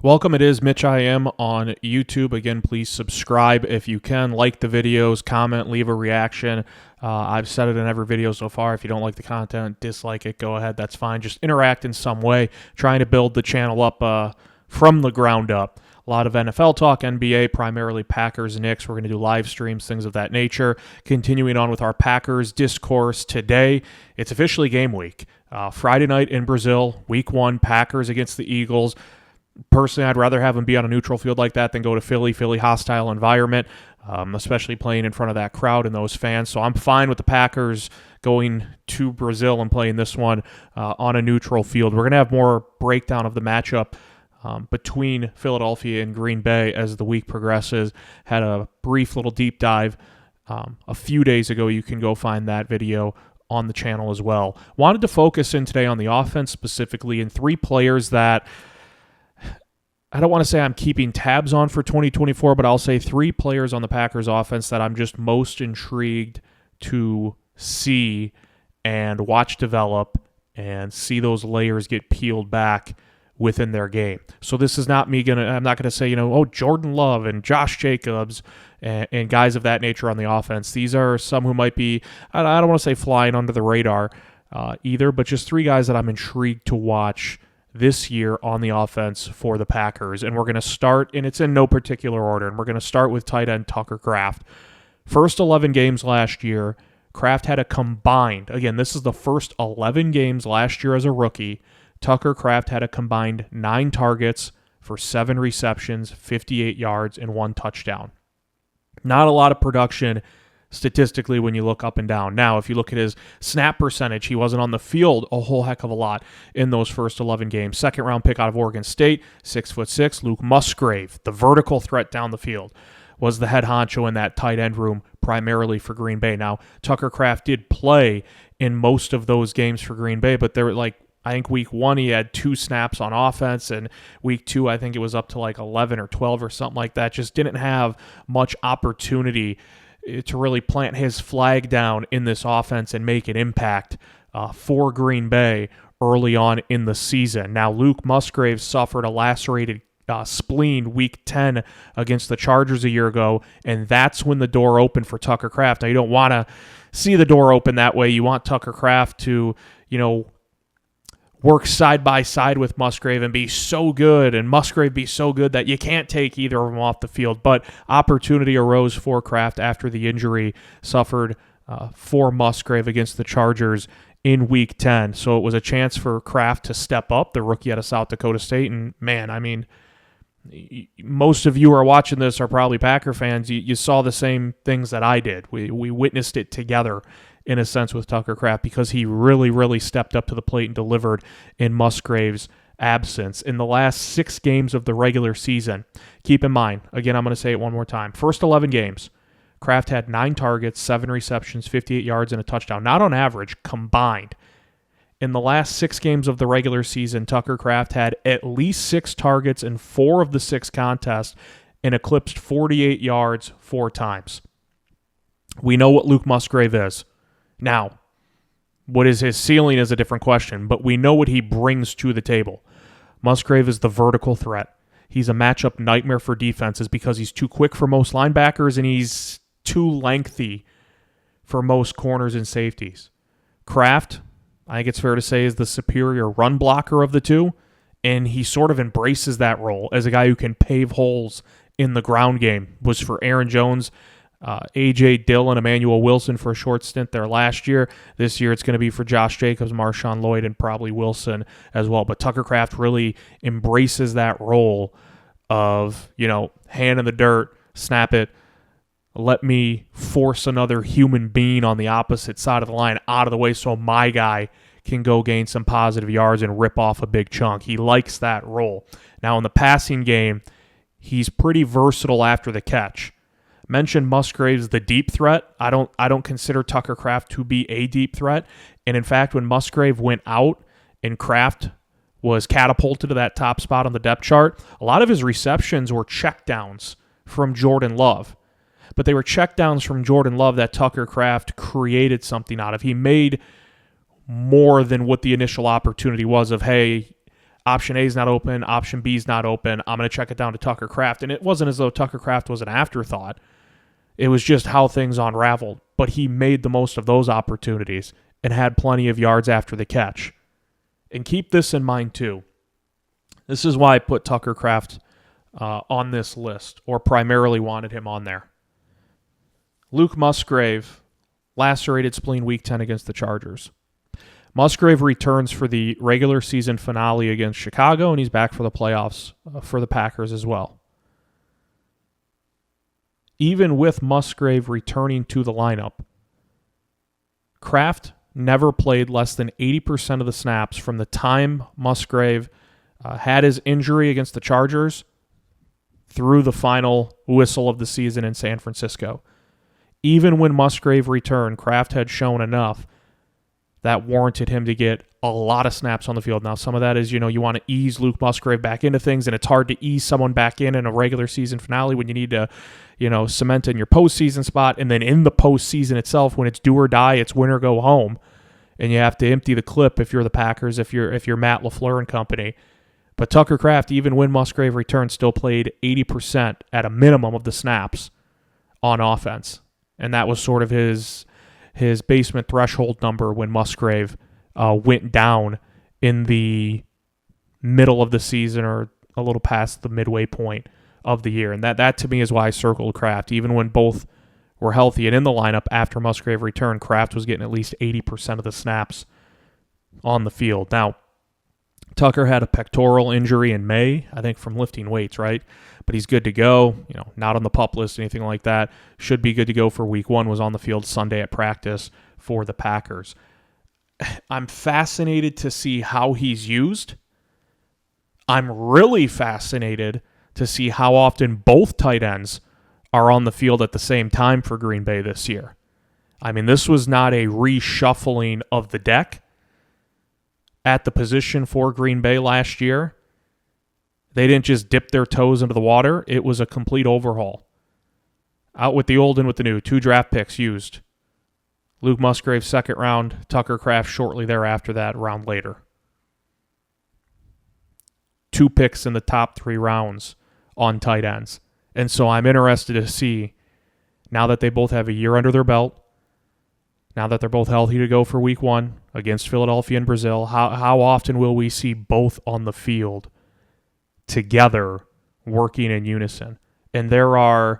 Welcome, it is Mitch I Am on YouTube. Again, please subscribe if you can. Like the videos, comment, leave a reaction. I've said it in every video so far. If you don't like the content, dislike it, go ahead. That's fine. Just interact in some way. Trying to build the channel up from the ground up. A lot of NFL talk, NBA, primarily Packers, Knicks. We're going to do live streams, things of that nature. Continuing on with our Packers discourse today. It's officially game week. Friday night in Brazil, week 1, Packers against the Eagles. Personally, I'd rather have them be on a neutral field like that than go to Philly hostile environment, especially playing in front of that crowd and those fans. So I'm fine with the Packers going to Brazil and playing this one on a neutral field. We're going to have more breakdown of the matchup between Philadelphia and Green Bay as the week progresses. Had a brief little deep dive a few days ago. You can go find that video on the channel as well. Wanted to focus in today on the offense, specifically in 3 players that I don't want to say I'm keeping tabs on for 2024, but I'll say 3 players on the Packers offense that I'm just most intrigued to see and watch develop and see those layers get peeled back within their game. So this is not I'm not going to say, Jordan Love and Josh Jacobs and guys of that nature on the offense. These are some who might be, I don't want to say flying under the radar either, but just 3 guys that I'm intrigued to watch this year on the offense for the Packers. And we're going to start, and it's in no particular order, and we're going to start with tight end Tucker Kraft. First 11 games last year, Kraft had a combined, again, this is the first 11 games last year as a rookie, Tucker Kraft had a combined 9 targets for 7 receptions, 58 yards, and 1 touchdown. Not a lot of production statistically when you look up and down. Now, if you look at his snap percentage, he wasn't on the field a whole heck of a lot in those first 11 games. Second-round pick out of Oregon State, 6'6", Luke Musgrave, the vertical threat down the field, was the head honcho in that tight end room primarily for Green Bay. Now, Tucker Kraft did play in most of those games for Green Bay, but there were I think week 1 he had 2 snaps on offense, and week 2 I think it was up to 11 or 12 or something like that. Just didn't have much opportunity to really plant his flag down in this offense and make an impact for Green Bay early on in the season. Now, Luke Musgrave suffered a lacerated spleen week 10 against the Chargers a year ago, and that's when the door opened for Tucker Kraft. Now, you don't want to see the door open that way. You want Tucker Kraft to, work side by side with Musgrave and be so good, and Musgrave be so good that you can't take either of them off the field. But opportunity arose for Kraft after the injury suffered for Musgrave against the Chargers in week 10. So it was a chance for Kraft to step up, the rookie out of South Dakota State. And man, I mean, most of you who are watching this are probably Packer fans. You saw the same things that I did. We witnessed it together in a sense with Tucker Kraft because he really, really stepped up to the plate and delivered in Musgrave's absence. In the last 6 games of the regular season, keep in mind, again, I'm going to say it one more time, first 11 games, Kraft had 9 targets, 7 receptions, 58 yards, and a touchdown. Not on average, combined. In the last 6 games of the regular season, Tucker Kraft had at least 6 targets in 4 of the 6 contests and eclipsed 48 yards 4 times. We know what Luke Musgrave is. Now, what is his ceiling is a different question, but we know what he brings to the table. Musgrave is the vertical threat. He's a matchup nightmare for defenses because he's too quick for most linebackers and he's too lengthy for most corners and safeties. Kraft, I think it's fair to say, is the superior run blocker of the two, and he sort of embraces that role as a guy who can pave holes in the ground game. Was for Aaron Jones, A.J. Dillon, Emmanuel Wilson for a short stint there last year. This year it's going to be for Josh Jacobs, Marshawn Lloyd, and probably Wilson as well. But Tucker Kraft really embraces that role of, hand in the dirt, snap it, let me force another human being on the opposite side of the line out of the way so my guy can go gain some positive yards and rip off a big chunk. He likes that role. Now in the passing game, he's pretty versatile after the catch. Mentioned Musgrave's the deep threat. I don't consider Tucker Kraft to be a deep threat. And in fact, when Musgrave went out and Kraft was catapulted to that top spot on the depth chart, a lot of his receptions were checkdowns from Jordan Love. But they were checkdowns from Jordan Love that Tucker Kraft created something out of. He made more than what the initial opportunity was of, hey, Option A is not open. Option B is not open. I'm going to check it down to Tucker Kraft. And it wasn't as though Tucker Kraft was an afterthought. It was just how things unraveled. But he made the most of those opportunities and had plenty of yards after the catch. And keep this in mind too. This is why I put Tucker Kraft on this list, or primarily wanted him on there. Luke Musgrave lacerated spleen week 10 against the Chargers. Musgrave returns for the regular season finale against Chicago, and he's back for the playoffs for the Packers as well. Even with Musgrave returning to the lineup, Kraft never played less than 80% of the snaps from the time Musgrave had his injury against the Chargers through the final whistle of the season in San Francisco. Even when Musgrave returned, Kraft had shown enough that warranted him to get a lot of snaps on the field. Now, some of that is, you want to ease Luke Musgrave back into things, and it's hard to ease someone back in a regular season finale when you need to, cement in your postseason spot. And then in the postseason itself, when it's do or die, it's win or go home, and you have to empty the clip if you're the Packers, if you're Matt LaFleur and company. But Tucker Kraft, even when Musgrave returned, still played 80% at a minimum of the snaps on offense. And that was sort of his basement threshold number when Musgrave went down in the middle of the season or a little past the midway point of the year. And that to me is why I circled Kraft. Even when both were healthy and in the lineup after Musgrave returned, Kraft was getting at least 80% of the snaps on the field. Now, Tucker had a pectoral injury in May, I think from lifting weights, right? But he's good to go, not on the PUP list, anything like that. Should be good to go for week 1, was on the field Sunday at practice for the Packers. I'm fascinated to see how he's used. I'm really fascinated to see how often both tight ends are on the field at the same time for Green Bay this year. I mean, this was not a reshuffling of the deck at the position for Green Bay last year. They didn't just dip their toes into the water. It was a complete overhaul. Out with the old and with the new. 2 draft picks used. Luke Musgrave, second round. Tucker Kraft shortly thereafter, that round later. 2 picks in the top 3 rounds on tight ends. And so I'm interested to see, now that they both have a year under their belt, now that they're both healthy to go for week 1 against Philadelphia and Brazil, how often will we see both on the field together working in unison? And there's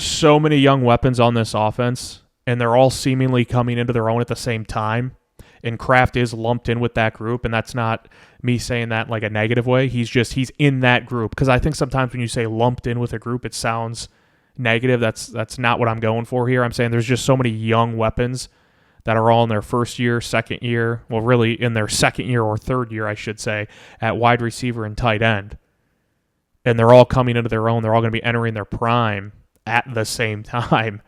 so many young weapons on this offense, and they're all seemingly coming into their own at the same time. And Kraft is lumped in with that group, and that's not me saying that like a negative way. He's in that group. Because I think sometimes when you say lumped in with a group, it sounds negative. That's not what I'm going for here. I'm saying there's just so many young weapons that are all in their first year, second year, well, really in their second year or third year, I should say, at wide receiver and tight end. And they're all coming into their own. They're all going to be entering their prime at the same time.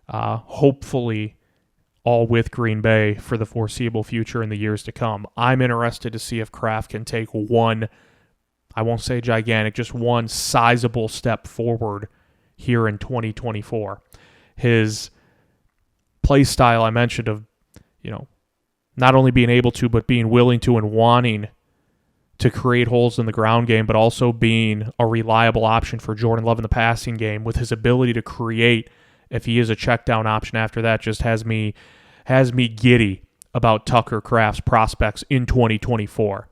Hopefully all with Green Bay for the foreseeable future in the years to come. I'm interested to see if Kraft can take one, I won't say gigantic, just one sizable step forward here in 2024. His play style I mentioned of, not only being able to, but being willing to and wanting to create holes in the ground game, but also being a reliable option for Jordan Love in the passing game with his ability to create if he is a check down option after that, just has me giddy about Tucker Kraft's prospects in 2024.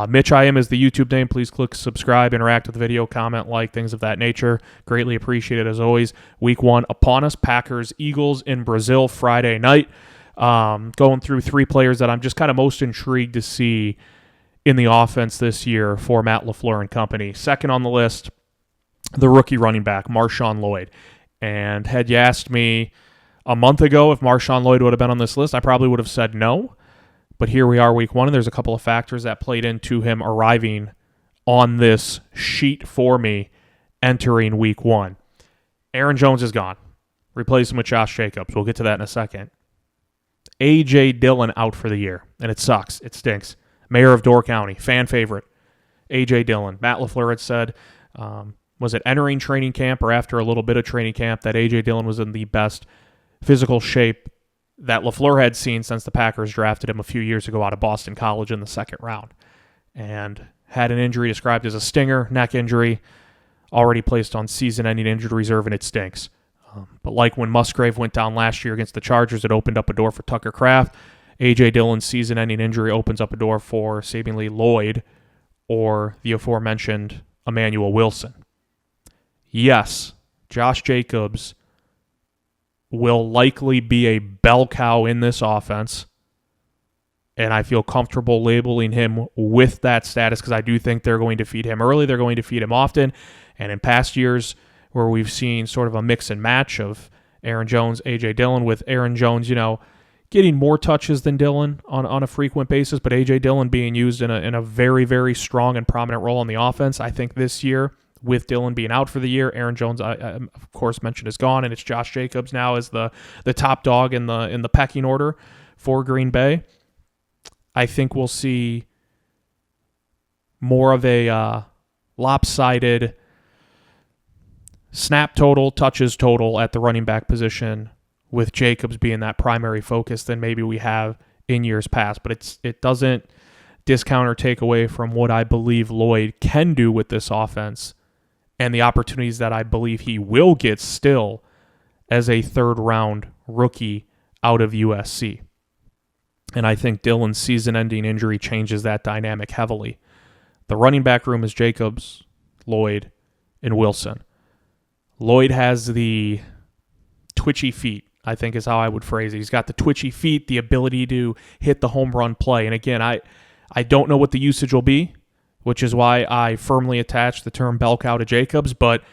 Mitch I Am is the YouTube name. Please click subscribe, interact with the video, comment, like, things of that nature. Greatly appreciated as always. Week 1 upon us. Packers, Eagles in Brazil Friday night. Going through 3 players that I'm just kind of most intrigued to see in the offense this year for Matt LaFleur and company. Second on the list, the rookie running back, Marshawn Lloyd. And had you asked me a month ago if Marshawn Lloyd would have been on this list, I probably would have said no. But here we are week 1, and there's a couple of factors that played into him arriving on this sheet for me entering week 1. Aaron Jones is gone. Replace him with Josh Jacobs. We'll get to that in a second. A.J. Dillon out for the year, and it sucks. It stinks. Mayor of Door County, fan favorite, A.J. Dillon. Matt LaFleur had said, was it entering training camp or after a little bit of training camp, that A.J. Dillon was in the best physical shape that LaFleur had seen since the Packers drafted him a few years ago out of Boston College in the second round. and had an injury described as a stinger, neck injury, already placed on season-ending injured reserve, and it stinks. But like when Musgrave went down last year against the Chargers, it opened up a door for Tucker Kraft. A.J. Dillon's season-ending injury opens up a door for seemingly Lloyd or the aforementioned Emmanuel Wilson. Yes, Josh Jacobs will likely be a bell cow in this offense, and I feel comfortable labeling him with that status because I do think they're going to feed him early. They're going to feed him often, and in past years where we've seen sort of a mix and match of Aaron Jones, A.J. Dillon, with Aaron Jones, getting more touches than Dillon on a frequent basis, but A.J. Dillon being used in a very, very strong and prominent role on the offense. I think this year, with Dillon being out for the year, Aaron Jones, I of course mentioned, is gone, and it's Josh Jacobs now as the top dog in the pecking order for Green Bay. I think we'll see more of a lopsided snap total, touches total at the running back position, with Jacobs being that primary focus than maybe we have in years past. But it doesn't discount or take away from what I believe Lloyd can do with this offense and the opportunities that I believe he will get still as a third-round rookie out of USC. And I think Dillon's season-ending injury changes that dynamic heavily. The running back room is Jacobs, Lloyd, and Wilson. Lloyd has the twitchy feet, I think is how I would phrase it. He's got the twitchy feet, the ability to hit the home run play. And again, I don't know what the usage will be, which is why I firmly attach the term bell cow to Jacobs. But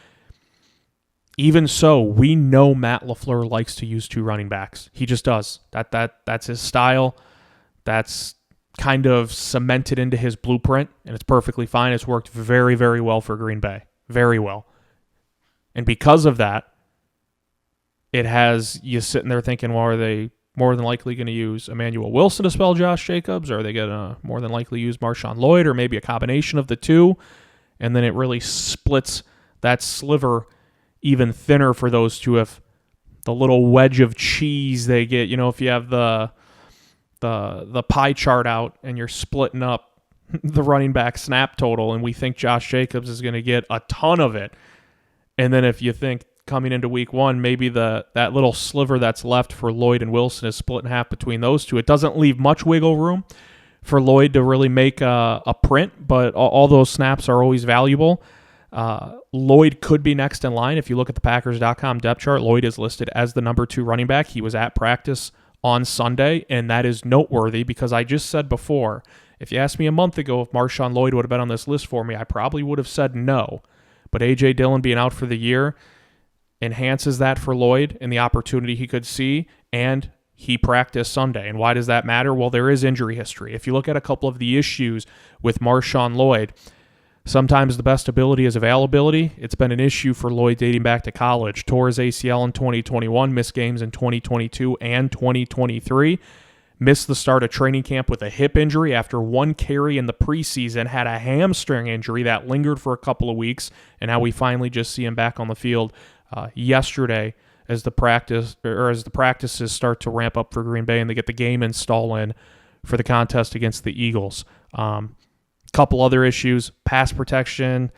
even so, we know Matt LaFleur likes to use two running backs. He just does. That's his style. That's kind of cemented into his blueprint, and it's perfectly fine. It's worked very, very well for Green Bay. Very well. And because of that, it has you sitting there thinking, well, are they more than likely going to use Emmanuel Wilson to spell Josh Jacobs? Or are they going to more than likely use Marshawn Lloyd, or maybe a combination of the two? And then it really splits that sliver even thinner for those two. If the little wedge of cheese they get, if you have the pie chart out and you're splitting up the running back snap total, and we think Josh Jacobs is going to get a ton of it. And then if you think coming into week one, maybe that little sliver that's left for Lloyd and Wilson is split in half between those two. It doesn't leave much wiggle room for Lloyd to really make a print, but all those snaps are always valuable. Lloyd could be next in line. If you look at the Packers.com depth chart, Lloyd is listed as the number 2 running back. He was at practice on Sunday, and that is noteworthy because I just said before, if you asked me a month ago if Marshawn Lloyd would have been on this list for me, I probably would have said no. But A.J. Dillon being out for the year enhances that for Lloyd and the opportunity he could see, and he practiced Sunday. And why does that matter? Well, there is injury history. If you look at a couple of the issues with Marshawn Lloyd, sometimes the best ability is availability. It's been an issue for Lloyd dating back to college. Tore his ACL in 2021, missed games in 2022 and 2023. Missed the start of training camp with a hip injury after one carry in the preseason, had a hamstring injury that lingered for a couple of weeks, and now we finally just see him back on the field yesterday as the practices start to ramp up for Green Bay and they get the game install in for the contest against the Eagles. Couple other issues. Pass protection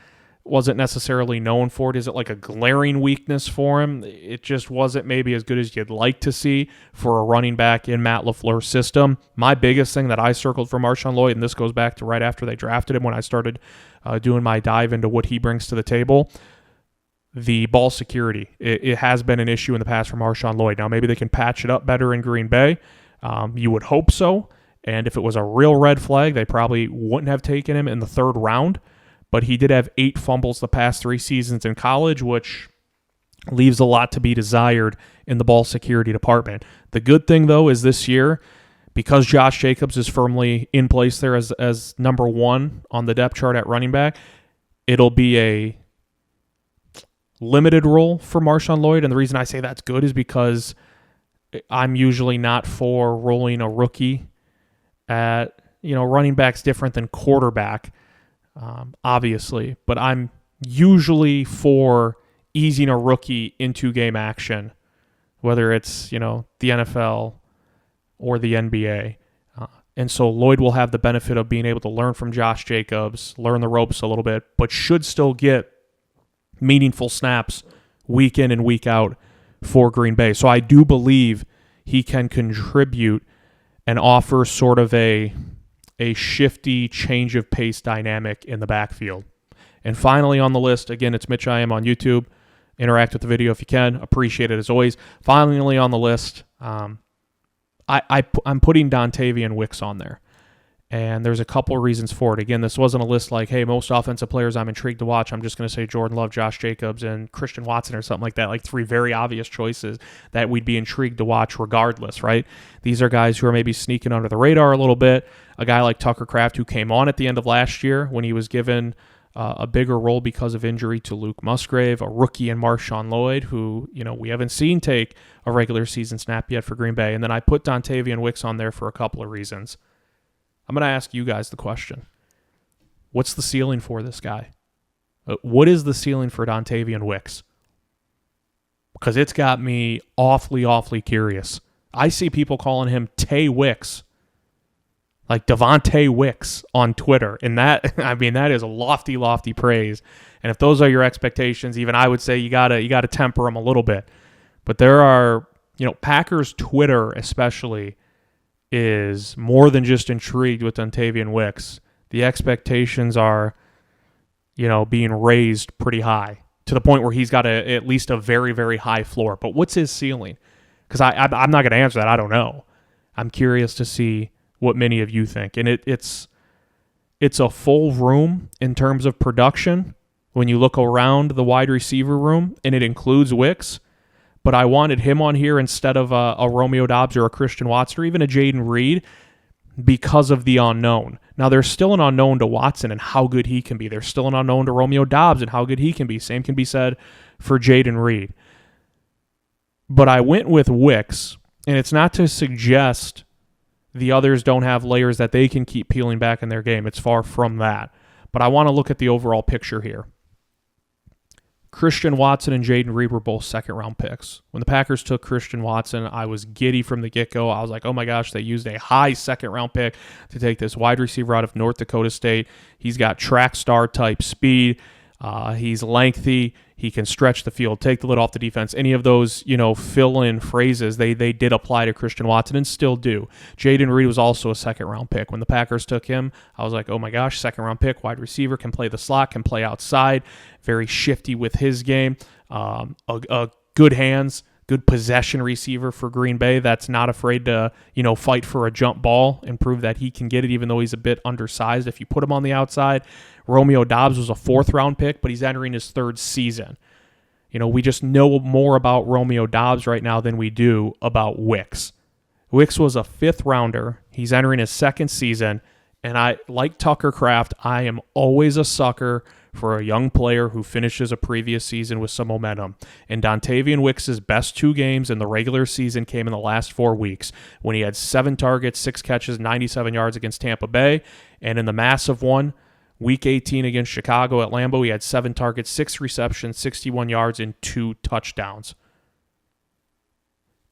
wasn't necessarily known for it. Is it like a glaring weakness for him? It just wasn't maybe as good as you'd like to see for a running back in Matt LaFleur's system. My biggest thing that I circled for Marshawn Lloyd, and this goes back to right after they drafted him when I started doing my dive into what he brings to the table, the ball security. It has been an issue in the past for Marshawn Lloyd. Now maybe they can patch it up better in Green Bay. You would hope so. And if it was a real red flag, they probably wouldn't have taken him in the 3rd round. But he did have 8 fumbles the past 3 seasons in college, which leaves a lot to be desired in the ball security department. The good thing, though, is this year, because Josh Jacobs is firmly in place there as number 1 on the depth chart at running back, it'll be a limited role for Marshawn Lloyd. And the reason I say that's good is because I'm usually not for rolling a rookie at, running back's different than quarterback. Obviously, but I'm usually for easing a rookie into game action, whether it's, the NFL or the NBA. And so Lloyd will have the benefit of being able to learn from Josh Jacobs, learn the ropes a little bit, but should still get meaningful snaps week in and week out for Green Bay. So I do believe he can contribute and offer sort of a shifty change of pace dynamic in the backfield. And finally on the list, again, it's Mitch I Am on YouTube. Interact with the video if you can. Appreciate it as always. Finally on the list, I'm putting Dontavian Wicks on there. And there's a couple of reasons for it. Again, this wasn't a list like, hey, most offensive players I'm intrigued to watch. I'm just going to say Jordan Love, Josh Jacobs, and Christian Watson or something like that. Like 3 very obvious choices that we'd be intrigued to watch regardless, right? These are guys who are maybe sneaking under the radar a little bit. A guy like Tucker Kraft who came on at the end of last year when he was given a bigger role because of injury to Luke Musgrave, a rookie in Marshawn Lloyd, who, we haven't seen take a regular season snap yet for Green Bay. And then I put Dontavian Wicks on there for a couple of reasons. I'm going to ask you guys the question. What's the ceiling for this guy? What is the ceiling for Dontavian Wicks? Because it's got me awfully, awfully curious. I see people calling him Tay Wicks, like Devontae Wicks on Twitter. And that, that is a lofty, lofty praise. And if those are your expectations, even I would say you gotta temper them a little bit. But there are, Packers Twitter especially is more than just intrigued with Dontavian Wicks. The expectations are, being raised pretty high to the point where he's got at least a very, very high floor. But what's his ceiling? Because I'm not going to answer that. I don't know. I'm curious to see what many of you think. And it's a full room in terms of production when you look around the wide receiver room, and it includes Wicks. But I wanted him on here instead of a Romeo Doubs or a Christian Watson or even a Jaden Reed because of the unknown. Now, there's still an unknown to Watson and how good he can be. There's still an unknown to Romeo Doubs and how good he can be. Same can be said for Jaden Reed. But I went with Wicks, and it's not to suggest the others don't have layers that they can keep peeling back in their game. It's far from that. But I want to look at the overall picture here. Christian Watson and Jaden Reed were both second-round picks. When the Packers took Christian Watson, I was giddy from the get-go. I was like, oh my gosh, they used a high second-round pick to take this wide receiver out of North Dakota State. He's got track star-type speed. He's lengthy. He can stretch the field, take the lid off the defense. Any of those, fill-in phrases, they did apply to Christian Watson and still do. Jaden Reed was also a second-round pick. When the Packers took him, I was like, oh my gosh, second-round pick, wide receiver, can play the slot, can play outside, very shifty with his game, a good hands, good possession receiver for Green Bay that's not afraid to, fight for a jump ball and prove that he can get it even though he's a bit undersized if you put him on the outside. Romeo Doubs was a 4th-round pick, but he's entering his 3rd season. We just know more about Romeo Doubs right now than we do about Wicks. Wicks was a 5th-rounder. He's entering his 2nd season, and I, like Tucker Kraft, I am always a sucker for a young player who finishes a previous season with some momentum. And Dontavian Wicks' best 2 games in the regular season came in the last 4 weeks when he had 7 targets, 6 catches, 97 yards against Tampa Bay, and in the massive one, Week 18 against Chicago at Lambeau, he had 7 targets, 6 receptions, 61 yards, and 2 touchdowns.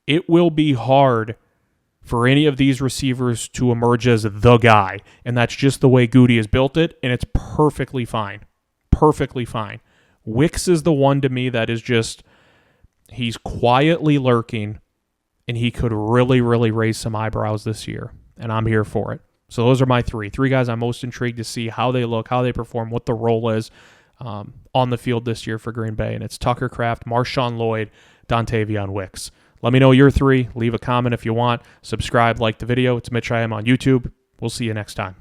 It will be hard for any of these receivers to emerge as the guy, and that's just the way Goody has built it, and it's perfectly fine. Perfectly fine. Wicks is the one to me that is just, he's quietly lurking, and he could really, really raise some eyebrows this year, and I'm here for it. So those are my 3 guys I'm most intrigued to see how they look, how they perform, what the role is on the field this year for Green Bay. And it's Tucker Kraft, Marshawn Lloyd, Dontavian Wicks. Let me know your 3. Leave a comment if you want. Subscribe, like the video. It's Mitch I Am on YouTube. We'll see you next time.